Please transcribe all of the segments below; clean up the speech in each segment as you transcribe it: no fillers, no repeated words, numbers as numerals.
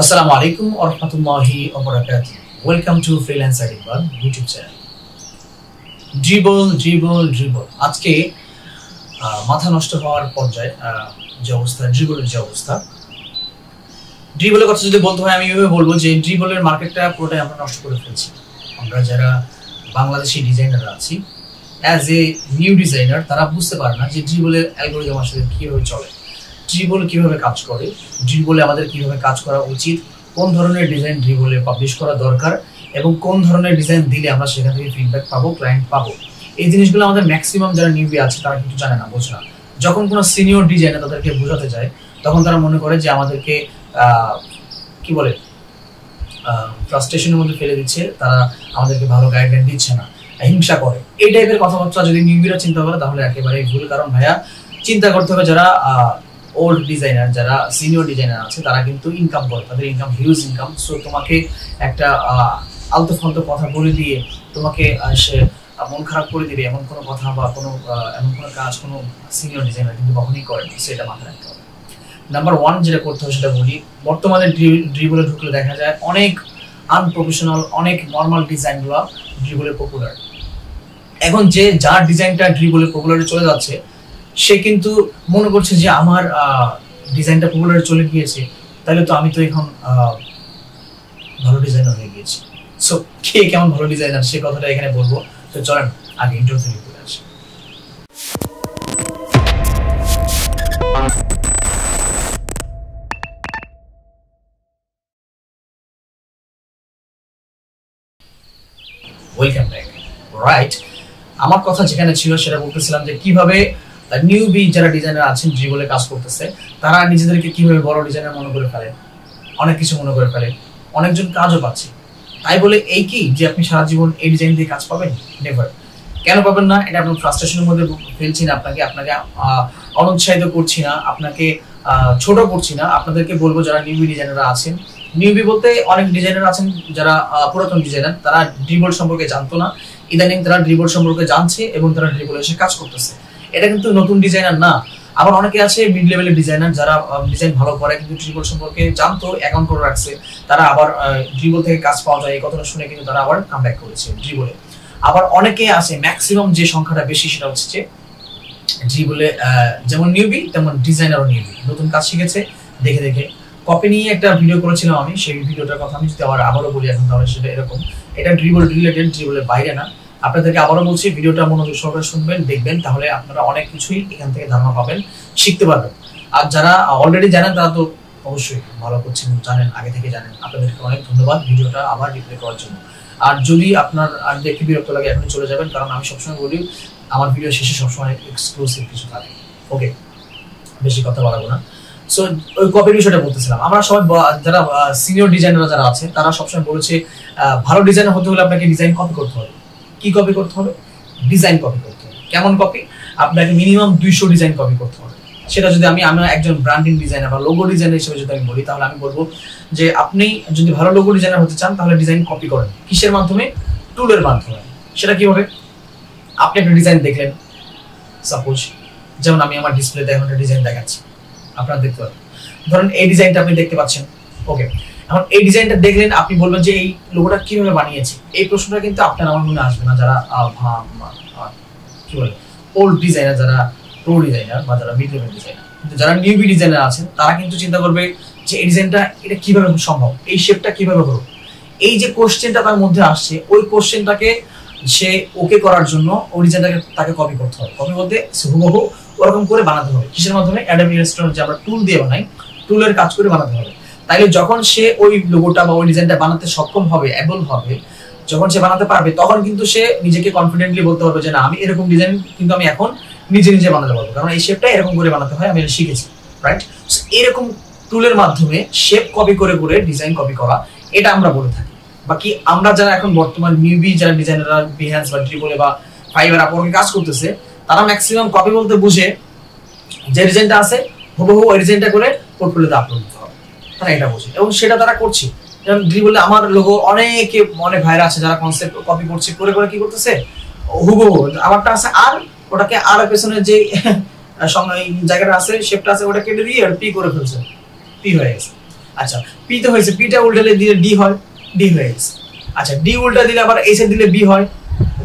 আসসালামু আলাইকুম ওয়া রাহমাতুল্লাহি ওয়া বারাকাতুহু। Welcome to freelancer Iqbal YouTube channel. Dribble আজকে মাথা নষ্ট হওয়ার পর্যায়ে যে অবস্থা, ড্রিবলের যে অবস্থা, ড্রিবলের কথা যদি বলতে হয় আমি এভাবে বলবো যে ড্রিবলের মার্কেটটা পুরোটাই আমরা নষ্ট করে ফেলছি। আমরা যারা বাংলাদেশি ডিজাইনার আছি, অ্যাজ এ নিউ ডিজাইনার, তারা বুঝতে পারে না যে ড্রিবলের অ্যালগরিদম আসলে কিভাবে চলে, ড্রিবল কিভাবে কাজ করে, ড্রিবলে আমাদের কিভাবে কাজ করা উচিত, কোন ধরনের ডিজাইন ড্রিবলে পাবলিশ করা দরকার এবং কোন ধরনের ডিজাইন দিলে আমরা সেখান থেকে ফিডব্যাক পাবো, ক্লায়েন্ট পাবো। এই জিনিসগুলো আমাদের ম্যাক্সিমাম যারা নিউবি আছে তারা কিন্তু জানে না, বোঝে না। যখন কোনো সিনিয়র ডিজাইনার তাদেরকে বোঝাতে যায় তখন তারা মনে করে যে আমাদেরকে কি বলে ফ্রাস্ট্রেশনের মধ্যে ফেলে দিচ্ছে, তারা আমাদেরকে ভালো গাইডলাইন দিচ্ছে না, হিংসা করে। এই টাইপের কথাবার্তা যদি নিউবিরা চিন্তা করে তাহলে একেবারেই ভুল। কারণ ভাইয়া, চিন্তা করতে হবে যারা ওল্ড ডিজাইনার, যারা সিনিয়র ডিজাইনার আছে তারা কিন্তু ইনকাম করে, তাদের ইনকাম হিউজ ইনকাম। সো তোমাকে একটা আলতো ফালতো কথা বলে দিয়ে তোমাকে সে মন খারাপ করে দিবে এমন কোনো কথা বা কোনো এমন কোনো কাজ কোনো সিনিয়র ডিজাইনার কিন্তু কখনোই করে না। সেটা মাথায় রাখতে হবে। নাম্বার ওয়ান যেটা করতে হবে সেটা বলি, বর্তমানে ড্রিবলে ঢুকলে দেখা যায় অনেক আনপ্রফেশনাল, অনেক নর্মাল ডিজাইনগুলো ড্রিবলে পপুলার। এখন যে যার ডিজাইনটা ড্রিবলে পপুলারে চলে যাচ্ছে সে কিন্তু মনে করছে যে আমার ডিজাইনটা পপুলারে চলে গিয়েছে, তাহলে তো আমি তো এখন ভালো ডিজাইনার হয়ে গিয়েছি। সো কে কেমন ভালো ডিজাইনার সে কথাটা এখানে বলবো। তো চলেন আগে ইন্ট্রো থেকে ঘুরে আসি। Welcome back. রাইট, আমার কথা যেখানে ছিল সেটা বলতেছিলাম যে কিভাবে নিউবি যারা ডিজাইনার আছেন ড্রিবলে কাজ করতেছে তারা নিজেদেরকে কিভাবে বড় ডিজাইনার মনে করে ফেলে, অনেক কিছু মনে করে ফেলে, অনেকজন কাজও পাচ্ছে। তাই বলে এই কি যে আপনি সারা জীবন এই ডিজাইন দিয়ে কাজ পাবেন? নেভার। কেন পাবেন না? এটা আপনার ফ্রাস্ট্রেশনের মধ্যে ফেলছি না, আপনাকে অনুৎসাহিত করছি না, আপনাকে ছোট করছি না। আপনাদেরকে বলবো যারা নিউবি ডিজাইনাররা আছেন, নিউবি বলতে অনেক ডিজাইনার আছেন যারা পুরাতন ডিজাইনার, তারা ড্রিবল সম্পর্কে জানতো না, ইদানিং তারা ড্রিবল সম্পর্কে জানছে এবং তারা ড্রিবলে এসে কাজ করতেছে। এটা কিন্তু নতুন ডিজাইনার না। আবার অনেকে আছে মিড লেভেলের ডিজাইনার যারা ডিজাইন ভালো করে কিন্তু ড্রিবল সম্পর্কে জানতো, অ্যাকাউন্ট করে রাখছে, তারা আবার ড্রিবল থেকে কাজ পাওয়া যায় এই কথাটা শুনে কিন্তু তারা আবার কামব্যাক করেছে ড্রিবলে। আবার অনেকে আছে, ম্যাক্সিমাম যে সংখ্যাটা বেশি সেটা হচ্ছে যে ড্রিবলে যেমন নিউবি তেমন ডিজাইনারও নিউবি, নতুন কাজ শিখেছে দেখে দেখে। কপি নিয়ে একটা ভিডিও করেছিলাম আমি, সেই ভিডিওটার কথা আমি যদি আবারও বলি এখন তাহলে সেটা এরকম। এটা ড্রিবল রিলেটেড, ড্রিবলের বাইরে না। আপনাদেরকে আবারও বলছি, ভিডিওটা মনোযোগ সহকারে শুনবেন, দেখবেন, তাহলে আপনারা অনেক কিছুই এখান থেকে ধারণা পাবেন, শিখতে পারবেন। আর যারা অলরেডি জানেন তারা তো অবশ্যই ভালো করছেন, জানেন, আগে থেকে জানেন। আপনাদেরকে অনেক ধন্যবাদ ভিডিওটা আবার রিপ্লে করার জন্য। আর যদি আপনার আর দেখতে বিরক্ত লাগে এখনই চলে যাবেন, কারণ আমি সবসময় বলি আমার ভিডিও শেষে সবসময় এক্সক্লুসিভ কিছু থাকে। ওকে, বেশি কথা বলবো না। সো ওই কপির বিষয়টা বলতেছিলাম। আমরা সবাই যারা সিনিয়র ডিজাইনার যারা আছে তারা সবসময় বলেছে ভালো ডিজাইনার হতে হলে আপনাকে ডিজাইন কপি করতে হবে। কি কপি করতে হবে? ডিজাইন কপি করতে হবে। কেমন কপি? আপনাকে মিনিমাম 200 ডিজাইন কপি করতে হবে। সেটা যদি আমি একজন ব্র্যান্ডিং ডিজাইনার বা লোগো ডিজাইনার হিসেবে যদি আমি বলি, তাহলে আমি বলবো যে আপনি যদি ভালো লোগো ডিজাইনার হতে চান তাহলে ডিজাইন কপি করেন। কিসের মাধ্যমে? টুলের মাধ্যমে। সেটা কিভাবে? আপনি একটা ডিজাইন দেখলেন, সাপোজ যেমন আমি আমার ডিসপ্লেতে এখন একটা ডিজাইন দেখাচ্ছি, আপনারা দেখতে পাবেন। ধরেন এই ডিজাইনটা আপনি দেখতে পাচ্ছেন। ওকে, এখন এই ডিজাইনটা দেখলেন, আপনি বলবেন যে এই লোগোটা কিভাবে বানিয়েছি। এই প্রশ্নটা কিন্তু আপনার আমার মনে আসবে না যারা কি বলে ওল্ড ডিজাইনার, যারা প্রো ডিজাইনার বা যারা মিড লেভেল ডিজাইনার। কিন্তু যারা নিউবি ডিজাইনার আছেন তারা কিন্তু চিন্তা করবে যে এই ডিজাইনটা এটা কিভাবে সম্ভব, এই শেপটা কিভাবে হলো। এই যে কোশ্চেনটা তার মধ্যে আসছে, ওই কোশ্চেনটাকে সে ওকে করার জন্য ওই ডিজাইনটাকে তাকে কপি করতে হবে। কপি বলতে হুবহু ওরকম করে বানাতে হবে। কিসের মাধ্যমে? অ্যাডোবি ইলাস্ট্রেটর যে আমরা টুল দিয়ে বানাই, টুলের কাজ করে বানাতে হবে। তাইলে যখন সে ওই লোগোটা বা ওই ডিজাইনটা বানাতে সক্ষম হবে, এবল হবে, যখন সে বানাতে পারবে তখন কিন্তু সে নিজেকে কনফিডেন্টলি বলতে পারবে যে না, আমি এরকম ডিজাইন কিন্তু আমি এখন নিজে বানাতে পারবো, কারণ এই শেপটা এরকম করে বানাতে হয়, আমি এটা শিখেছি। রাইট? এরকম টুলের মাধ্যমে শেপ কপি করে ডিজাইন কপি করা, এটা আমরা বলে থাকি। বাকি আমরা যারা এখন বর্তমান নিউবি যারা ডিজাইনাররা বিহ্যান্স বা ড্রিবলে বা ফাইবার আপওয়ার্কে কাজ করতেছে, তারা ম্যাক্সিমাম কপি বলতে বুঝে যে ডিজাইনটা আছে হুবহু ওই ডিজাইনটা করে পোর্টফোলিওতে আপলোড দিতে হবে, তারা এটা বোঝে এবং সেটা তারা করছে। যেমন ড্রিবলে আমার লোগো অনেক ভাইরা আছে যারা কনসেপ্ট কপি করছে, করে কি করতেছে হুবহু আমারটা আছে, আর ওটাকে আর পেছনে যে জায়গাটা আছে, শেপটা আছে, ওটা কেটে দিয়ে আর পি করে ফেলছে, পি হয়ে গেছে। আচ্ছা, পি তো হয়েছে, পিটা উল্টালে দিলে ডি হয়, ডি হয়ে গেছে। আচ্ছা, ডি উল্টা দিলে আবার এই সাইড দিলে বি হয়,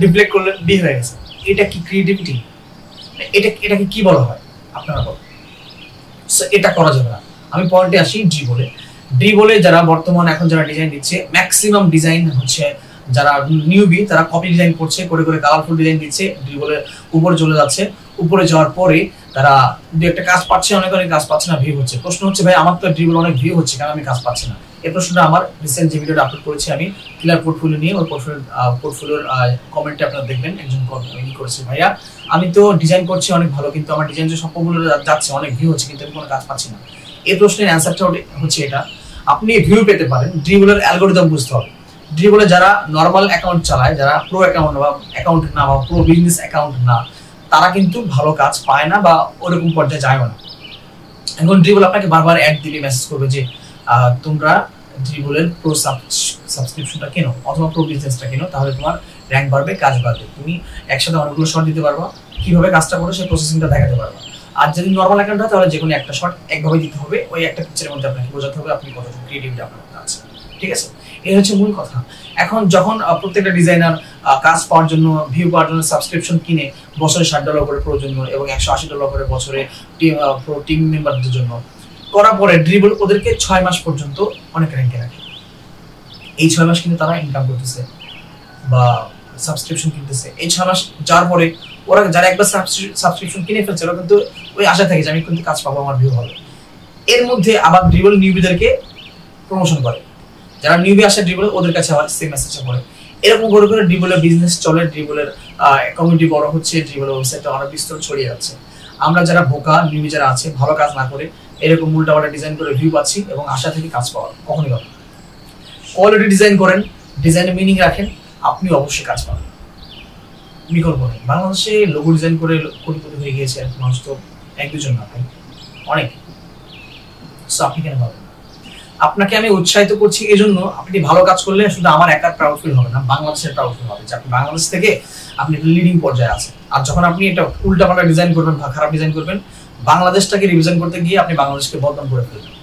রিফ্লেক্ট করলে বি হয়ে গেছে। এটা কি ক্রিয়েটিভিটি? এটাকে কি বলা হয় আপনারা বলেন? এটা করা যাবে না। আমি পয়েন্টে আসি, ডি বলে যারা বর্তমান এখন যারা ডিজাইন দিচ্ছে, ম্যাক্সিমাম ডিজাইন হচ্ছে যারা নিউবি তারা কপি ডিজাইন করছে, করে করে কালারফুল ডিজাইন দিচ্ছে, ডি বলে উপরে চলে যাচ্ছে। উপরে যাওয়ার পরে তারা দু একটা কাজ পাচ্ছে, অনেক কাজ পাচ্ছে না, ভিউ হচ্ছে। প্রশ্ন হচ্ছে ভাই আমার তো ড্রিবল অনেক ভিউ হচ্ছে, কেন আমি কাজ পাচ্ছি না? এই প্রশ্নটা আমার রিসেন্ট যে ভিডিওটা আপলোড করেছি আমি ক্লিয়ার পোর্টফোলিও নিয়ে, ওই পোর্টফোলিওর কমেন্টে আপনারা দেখবেন একজন করেছে, ভাইয়া আমি তো ডিজাইন করছি অনেক ভালো, কিন্তু আমার ডিজাইন যে সবগুলো যাচ্ছে, অনেক ভিউ হচ্ছে, কিন্তু আমি কোনো কাজ পাচ্ছি না। এই প্রশ্নের অ্যান্সারটা হচ্ছে এটা, আপনি ভিউ পেতে পারেন, ড্রিবলের অ্যালগরিদম বুঝতে হবে। ড্রিবলে যারা নর্মাল অ্যাকাউন্ট চালায়, যারা প্রো অ্যাকাউন্ট বা অ্যাকাউন্ট না বা প্রো বিজনেস অ্যাকাউন্ট না, তারা কিন্তু ভালো কাজ পায় না বা ওরকম পর্যায়ে যায় না। এখন ড্রিবল আপনাকে বারবার অ্যাড দিবে, মেসেজ করবে যে তোমরা ড্রিবলের প্রো সাবস্ক্রিপশনটা কেনো অথবা প্রো বিজনেসটা কেনো, তাহলে তোমার র্যাঙ্ক বাড়বে, কাজ বাড়বে, তুমি একসাথে অনেকগুলো শট দিতে পারবা, কিভাবে কাজটা করো সেই প্রসেসিংটা দেখাতে পারবা। আর যদি নর্মাল অ্যাকাউন্ট হয় তাহলে যে কোনো একটা শট একভাবে দিতে হবে, ওই একটা পিকচারের মধ্যে আপনাকে বোঝাতে হবে আপনি কতটুকু ক্রিয়েটিভিটি আপনার মধ্যে আছে। ঠিক আছে, এই হচ্ছে মূল কথা। এখন যখন প্রত্যেকটা ডিজাইনার কাজ পাওয়ার জন্য, ভিউ পাওয়ার জন্য সাবস্ক্রিপশন কিনে বছরে $60 করে প্রয়োজনীয় এবং $180 করে বছরে প্রো টিম মেম্বারদের জন্য করার পরে ড্রিবল ওদেরকে 6 মাস পর্যন্ত অনেক র্যাঙ্কে রাখে। এই 6 মাস কিন্তু তারা ইনকাম করতেছে বা সাবস্ক্রিপশন কিনতেছে। এই 6 মাস যাওয়ার পরে ওরা যারা একবার সাবস্ক্রিপশন কিনে ফেলছে, ওরা কিন্তু ওই আশা থাকে যে আমি কিন্তু কাজ পাবো, আমার ভিউ হবে। এর মধ্যে আবার ড্রিবল নিউবিদেরকে প্রমোশন করে, যারা নিউবি আসে ড্রিবলে ওদের কাছে আবার সেম মেসেজটা পড়ে। এরকম করে করে ড্রিবলের বিজনেস চলে, ড্রিবলের কমিউনিটি বড় হচ্ছে, ড্রিবলের ওয়েবসাইটটা অনেক বিস্তর ছড়িয়ে যাচ্ছে। আমরা যারা বোকা নিউবি যারা আছে, ভালো কাজ না করে এরকম উল্টাপাল্টা ডিজাইন করে ভিউ পাচ্ছি এবং আশা থেকে কাজ পাওয়ার কখনই হবে। কোয়ালিটি ডিজাইন করেন, ডিজাইনে মিনিং রাখেন, আপনি অবশ্যই কাজ পাবেন, বিকল্প নেই। বাংলাদেশে লোগো ডিজাইন করে কোটিপতি হয়ে গিয়েছে মানুষ তো এক দুজন না ভাই, অনেক। সো আপনি কেন পাবেন? আপনাকে আমি উৎসাহিত করছি এজন্য, আপনি ভালো কাজ করলে শুধু আমার একার প্রাউড ফিল হবে না, বাংলাদেশের প্রাউড ফিল হবে যে আপনি বাংলাদেশ থেকে আপনি লিডিং পর্যায়ে আছেন। আর যখন আপনি এটা উল্টাপাল্টা ডিজাইন করবেন বা খারাপ ডিজাইন করবেন, বাংলাদেশটাকে রিভিশন করতে গিয়ে আপনি বাংলাদেশকে বদনাম করে ফেলবেন।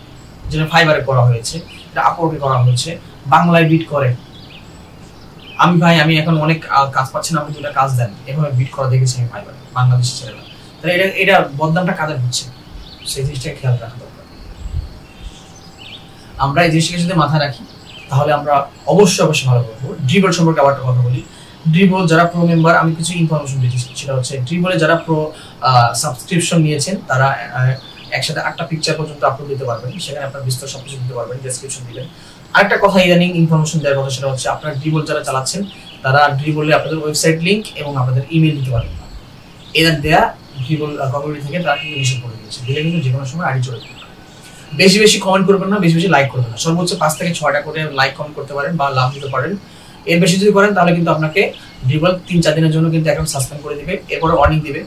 যেটা ফাইবারে করা হয়েছে, এটা আপওয়ার্কে করা হয়েছে, বাংলায় বিট করে। আমি এখন অনেক কাজ পাচ্ছি না, আপনি দুটা কাজ দেন, এভাবে বিট করা দেখেছি আমি ফাইবারে, বাংলাদেশি ছেলেরা। তাহলে এটা বদনামটা কাদের হচ্ছে, সেই জিনিসটাকে খেয়াল রাখা দরকার। আমরা এই জিনিসটাকে যদি মাথায় রাখি তাহলে আমরা অবশ্যই ভালো করবো। ড্রিবল সম্পর্কে আবার একটা কথা বলি, ড্রিবল যারা প্রো মেম্বার, আমি কিছু ইনফরমেশন দিচ্ছি, সেটা হচ্ছে ড্রিবলে যারা প্রো সাবস্ক্রিপশন নিয়েছেন তারা একসাথে 8টা পিকচার পর্যন্ত আপলোড দিতে পারবেন, সেখানে আপনার বিস্তার সবকিছু দিতে পারবেন, ডেসক্রিপশন দিবেন। আরেকটা কথা ইদানিং ইনফরমেশন দেওয়ার কথা, সেটা হচ্ছে আপনার ড্রিবল যারা চালাচ্ছেন তারা ড্রিবলে আপনাদের ওয়েবসাইট লিঙ্ক এবং আপনাদের ইমেল দিতে পারবেন না। এদের দেয়া ড্রিবল কমিউনিটি থেকে তারা কিন্তু নিষেধ করে দিয়েছে, দিলে কিন্তু যে কোনো সময় আইডি চলে যাবে। বেশি কমেন্ট করবেন না, বেশি লাইক করবেন না, সর্বোচ্চ 5 থেকে 6টা করে লাইক কমেন্ট করতে পারেন বা লাভ দিতে পারেন। এর বেশি যদি করেন তাহলে কিন্তু আপনাকে ড্রিবল 3-4 দিনের জন্য কিন্তু অ্যাকাউন্ট সাসপেন্ড করে দিবে, এরপরে ওয়ার্নিং দিবে।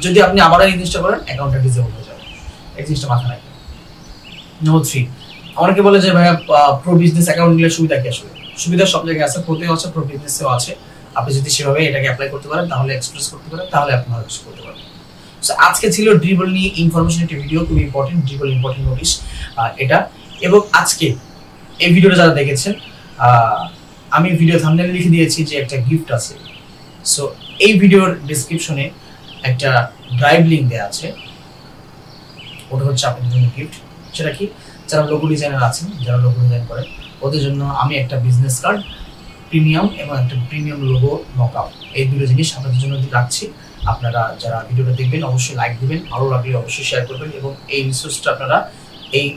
যদি আপনি আবার এই জিনিসটা করেন, অ্যাকাউন্টটা ডিসেবল হয়ে যাবে। এই জিনিসটা মাথায় রাখবেন। নম্বর 3, অনেকে বলে যে ভাইয়া প্রো বিজনেস অ্যাকাউন্ট নিলে সুবিধা কি? আসলে সুবিধা সব জায়গায় আছে, প্রোতেও আছে, প্রো বিজনেসেও আছে। আপনি যদি সেভাবে এটাকে অ্যাপ্লাই করতে পারেন, তাহলে এক্সপ্রেস করতে পারেন, তাহলে আপনি ভালো কিছু করতে পারবেন। আজকে ছিল ড্রিবল নিয়ে ইনফরমেশন একটি ভিডিও, খুব ইম্পর্টেন্ট, ড্রিবল ইম্পর্টেন্ট নোটিশ এটা। এবং আজকে এই ভিডিওটা যারা দেখেছেন, আমি ভিডিও থাম্বনেলে লিখে দিয়েছি যে একটা গিফট আছে। সো এই ভিডিওর ডেসক্রিপশনে একটা ড্রাইভ লিঙ্ক দেওয়া আছে, ওটা হচ্ছে আপনাদের জন্য গিফট। সেটা কি? যারা লোগো ডিজাইনার আছেন, যারা লোগো ডিজাইন করেন, ওদের জন্য আমি একটা বিজনেস কার্ড প্রিমিয়াম এবং একটা প্রিমিয়াম লোগো মকআপ, এই দুটো জিনিস আপনাদের জন্য রাখছি। আপনারা যারা ভিডিওটা দেখবেন অবশ্যই লাইক দিবেন, ভালো লাগলে অবশ্যই শেয়ার করবেন এবং এই রিসোর্সটা আপনারা এই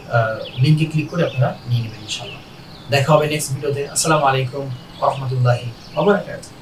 লিঙ্কে ক্লিক করে আপনারা নিয়ে নেবেন ইনশাআল্লাহ। দেখা হবে নেক্সট ভিডিওতে। আসসালামু আলাইকুম ওয়া রাহমাতুল্লাহি ওয়া বারাকাতুহু।